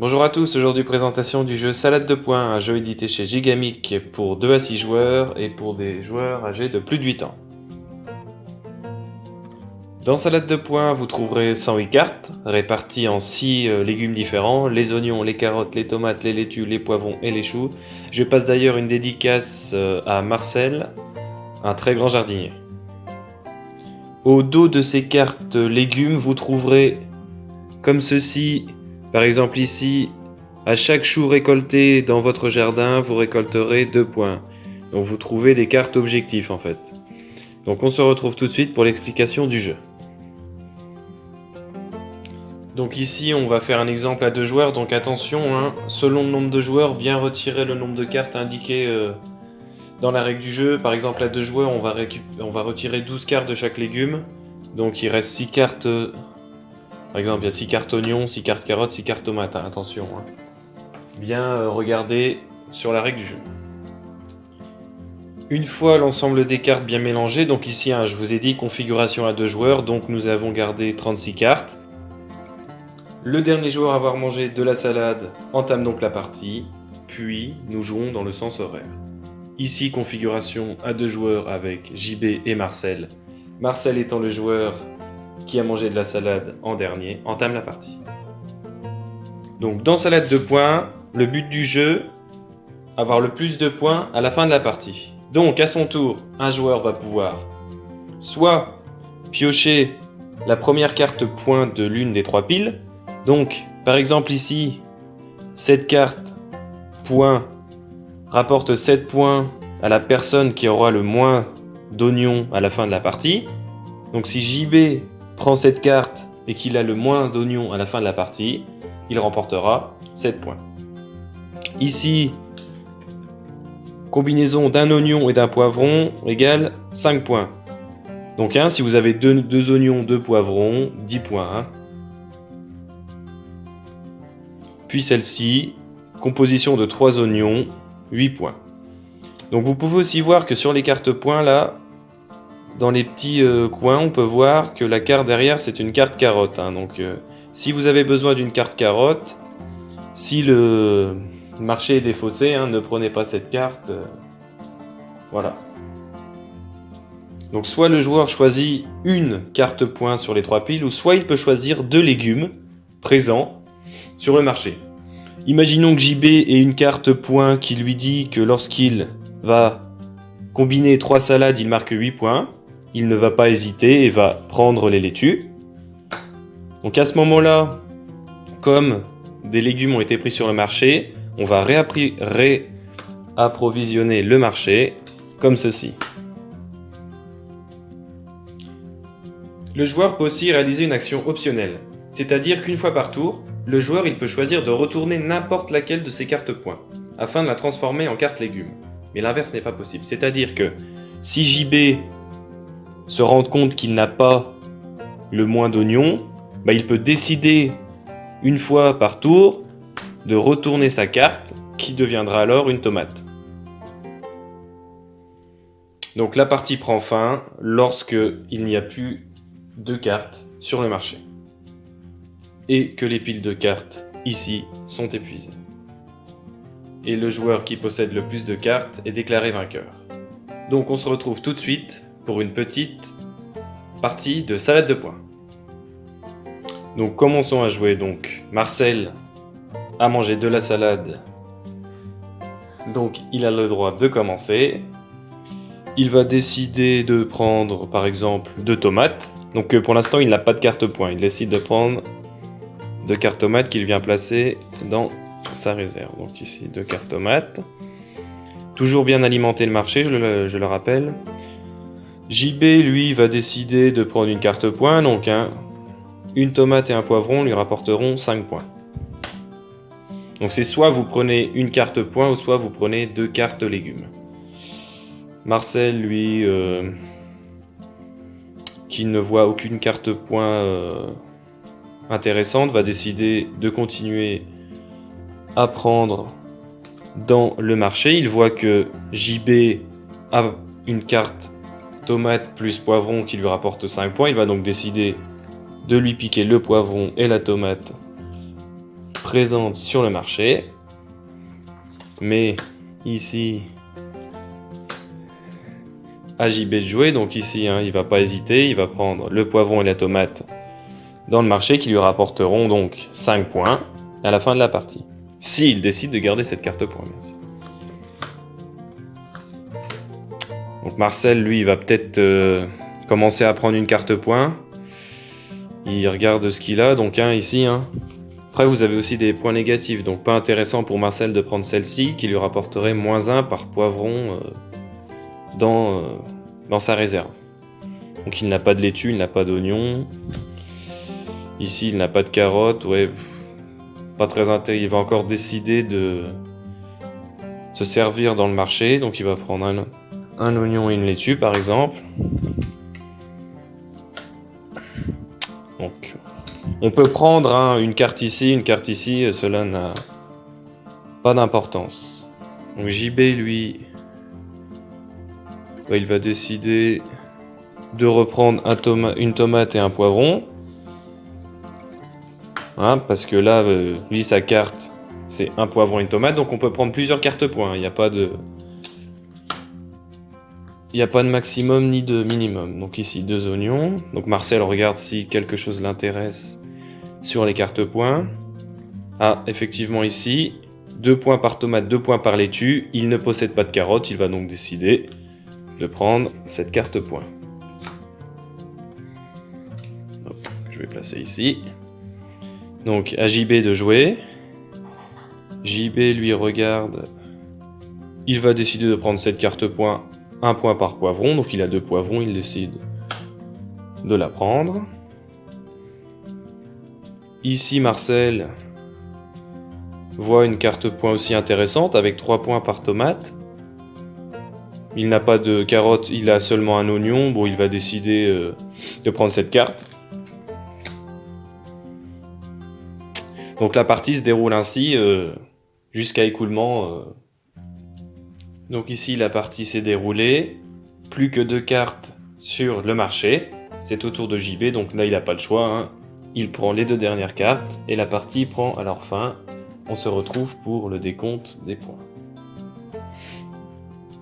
Bonjour à tous, aujourd'hui présentation du jeu Salade de points, un jeu édité chez Gigamic pour 2 à 6 joueurs et pour des joueurs âgés de plus de 8 ans. Dans Salade de points, vous trouverez 108 cartes, réparties en 6 légumes différents, les oignons, les carottes, les tomates, les laitues, les poivrons et les choux. Je passe d'ailleurs une dédicace à Marcel, un très grand jardinier. Au dos de ces cartes légumes, vous trouverez comme ceci. Par exemple ici, à chaque chou récolté dans votre jardin, vous récolterez 2 points. Donc vous trouvez des cartes objectifs en fait. Donc on se retrouve tout de suite pour l'explication du jeu. Donc ici on va faire un exemple à 2 joueurs, donc attention, hein, selon le nombre de joueurs, bien retirer le nombre de cartes indiquées dans la règle du jeu. Par exemple à 2 joueurs, on va retirer 12 cartes de chaque légume. Donc il reste 6 cartes... Par exemple, il y a 6 cartes oignons, 6 cartes carottes, 6 cartes tomates, hein, attention. Hein. Bien regarder sur la règle du jeu. Une fois l'ensemble des cartes bien mélangées, donc ici, hein, je vous ai dit configuration à 2 joueurs, donc nous avons gardé 36 cartes. Le dernier joueur à avoir mangé de la salade entame donc la partie, puis nous jouons dans le sens horaire. Ici, configuration à 2 joueurs avec JB et Marcel. Marcel étant le joueur qui a mangé de la salade en dernier, entame la partie. Donc dans Salade de points, le but du jeu, avoir le plus de points à la fin de la partie. Donc à son tour, un joueur va pouvoir soit piocher la première carte point de l'une des 3 piles. Donc par exemple ici, cette carte point rapporte 7 points à la personne qui aura le moins d'oignons à la fin de la partie. Donc si JB prend cette carte et qu'il a le moins d'oignons à la fin de la partie, il remportera 7 points. Ici, combinaison d'un oignon et d'un poivron égale 5 points. Donc si vous avez 2 oignons, 2 poivrons, 10 points. Hein. Puis celle-ci, composition de 3 oignons, 8 points. Donc vous pouvez aussi voir que sur les cartes points là, dans les petits coins, on peut voir que la carte derrière, c'est une carte carotte. Hein. Donc, si vous avez besoin d'une carte carotte, si le marché est défaussé, hein, ne prenez pas cette carte. Voilà. Donc, soit le joueur choisit une carte point sur les 3 piles, ou soit il peut choisir 2 légumes présents sur le marché. Imaginons que JB ait une carte point qui lui dit que lorsqu'il va combiner 3 salades, il marque 8 points. Il ne va pas hésiter et va prendre les laitues. Donc à ce moment-là, comme des légumes ont été pris sur le marché, on va réapprovisionner le marché comme ceci. Le joueur peut aussi réaliser une action optionnelle, c'est-à-dire qu'une fois par tour, le joueur il peut choisir de retourner n'importe laquelle de ses cartes points, afin de la transformer en carte légumes. Mais l'inverse n'est pas possible, c'est-à-dire que si JB se rendre compte qu'il n'a pas le moins d'oignons, il peut décider une fois par tour de retourner sa carte qui deviendra alors une tomate. Donc la partie prend fin lorsque il n'y a plus de cartes sur le marché et que les piles de cartes ici sont épuisées. Et le joueur qui possède le plus de cartes est déclaré vainqueur. Donc on se retrouve tout de suite pour une petite partie de salade de points. Donc commençons à jouer. Donc Marcel a mangé de la salade, donc il a le droit de commencer. Il va décider de prendre par exemple 2 tomates. Donc pour l'instant il n'a pas de carte point, il décide de prendre 2 cartes tomates qu'il vient placer dans sa réserve. Donc ici 2 cartes tomates. Toujours bien alimenter le marché, je le rappelle. JB, lui, va décider de prendre une carte point, donc une tomate et un poivron lui rapporteront 5 points. Donc c'est soit vous prenez une carte point, ou soit vous prenez 2 cartes légumes. Marcel, lui, qui ne voit aucune carte point intéressante, va décider de continuer à prendre dans le marché. Il voit que JB a une carte tomate plus poivron qui lui rapporte 5 points. Il va donc décider de lui piquer le poivron et la tomate présente sur le marché. Mais ici, à JB de jouer, donc ici, il va pas hésiter, il va prendre le poivron et la tomate dans le marché qui lui rapporteront donc 5 points à la fin de la partie. S'il décide de garder cette carte point, bien sûr. Donc Marcel, lui, il va peut-être commencer à prendre une carte point. Il regarde ce qu'il a, donc ici. Après, vous avez aussi des points négatifs, donc pas intéressant pour Marcel de prendre celle-ci, qui lui rapporterait -1 par poivron dans sa réserve. Donc il n'a pas de laitue, il n'a pas d'oignon. Ici, il n'a pas de carottes, ouais, pas très intéressant. Il va encore décider de se servir dans le marché, donc il va prendre un oignon et une laitue, par exemple. Donc, on peut prendre une carte ici, cela n'a pas d'importance. Donc JB, lui, il va décider de reprendre une tomate et un poivron. Parce que là, lui, sa carte, c'est un poivron et une tomate, donc on peut prendre plusieurs cartes points. Il n'y a pas de maximum ni de minimum. Donc ici, 2 oignons. Donc Marcel regarde si quelque chose l'intéresse sur les cartes points. Ah, effectivement ici, 2 points par tomate, 2 points par laitue. Il ne possède pas de carottes, il va donc décider de prendre cette carte point. Hop, je vais placer ici. Donc à JB de jouer. JB lui regarde. Il va décider de prendre cette carte point, 1 point par poivron. Donc il a 2 poivrons, il décide de la prendre. Ici Marcel voit une carte point aussi intéressante avec 3 points par tomate. Il n'a pas de carotte, il a seulement un oignon. Bon, il va décider de prendre cette carte. Donc la partie se déroule ainsi jusqu'à écoulement. Donc ici la partie s'est déroulée. Plus que 2 cartes sur le marché. C'est au tour de JB, donc là il n'a pas le choix. Il prend les 2 dernières cartes et la partie prend alors fin. On se retrouve pour le décompte des points.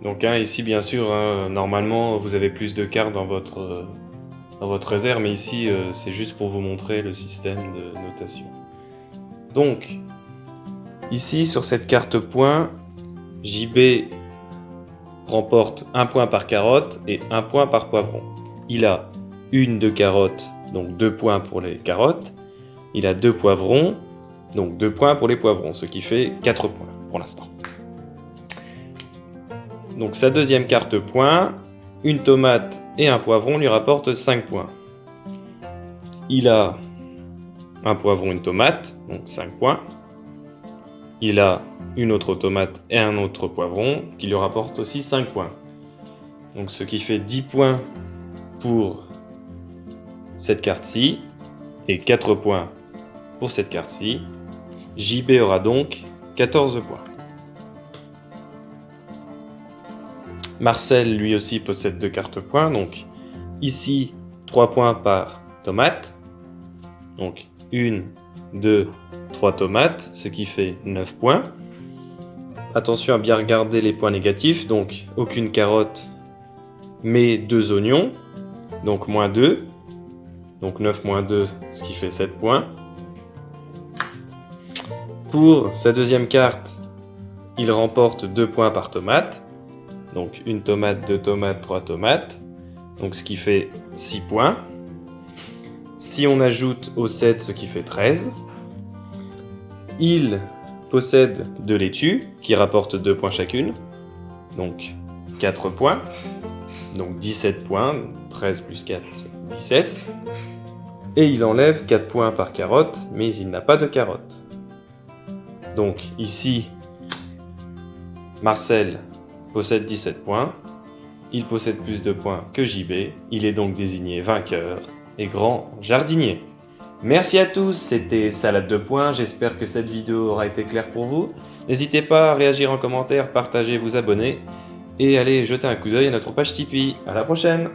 Donc ici bien sûr, normalement vous avez plus de cartes dans votre réserve, mais ici c'est juste pour vous montrer le système de notation. Donc, ici sur cette carte point, JB remporte 1 point par carotte et 1 point par poivron. Il a 2 carottes, donc 2 points pour les carottes. Il a 2 poivrons, donc 2 points pour les poivrons, ce qui fait 4 points pour l'instant. Donc sa deuxième carte point, une tomate et un poivron lui rapportent 5 points. Il a un poivron, une tomate, donc 5 points. Il a une autre tomate et un autre poivron qui lui rapportent aussi 5 points. Donc ce qui fait 10 points pour cette carte-ci et 4 points pour cette carte-ci. JB aura donc 14 points. Marcel lui aussi possède 2 cartes points, donc ici 3 points par tomate. Donc 1, 2, 3 tomates, ce qui fait 9 points. Attention à bien regarder les points négatifs, donc aucune carotte, mais 2 oignons, donc -2. Donc 9 moins 2, ce qui fait 7 points. Pour sa deuxième carte, il remporte 2 points par tomate. Donc 1 tomate, 2 tomates, 3 tomates. Donc ce qui fait 6 points. Si on ajoute au 7, ce qui fait 13. Il possède 2 laitues qui rapportent 2 points chacune. Donc 4 points. Donc 17 points. 13 plus 4, 17. Et il enlève 4 points par carotte, mais il n'a pas de carotte. Donc ici, Marcel possède 17 points. Il possède plus de points que JB. Il est donc désigné vainqueur et grand jardinier. Merci à tous, c'était Salade de points. J'espère que cette vidéo aura été claire pour vous. N'hésitez pas à réagir en commentaire, partager, vous abonner et allez jeter un coup d'œil à notre page Tipeee. À la prochaine!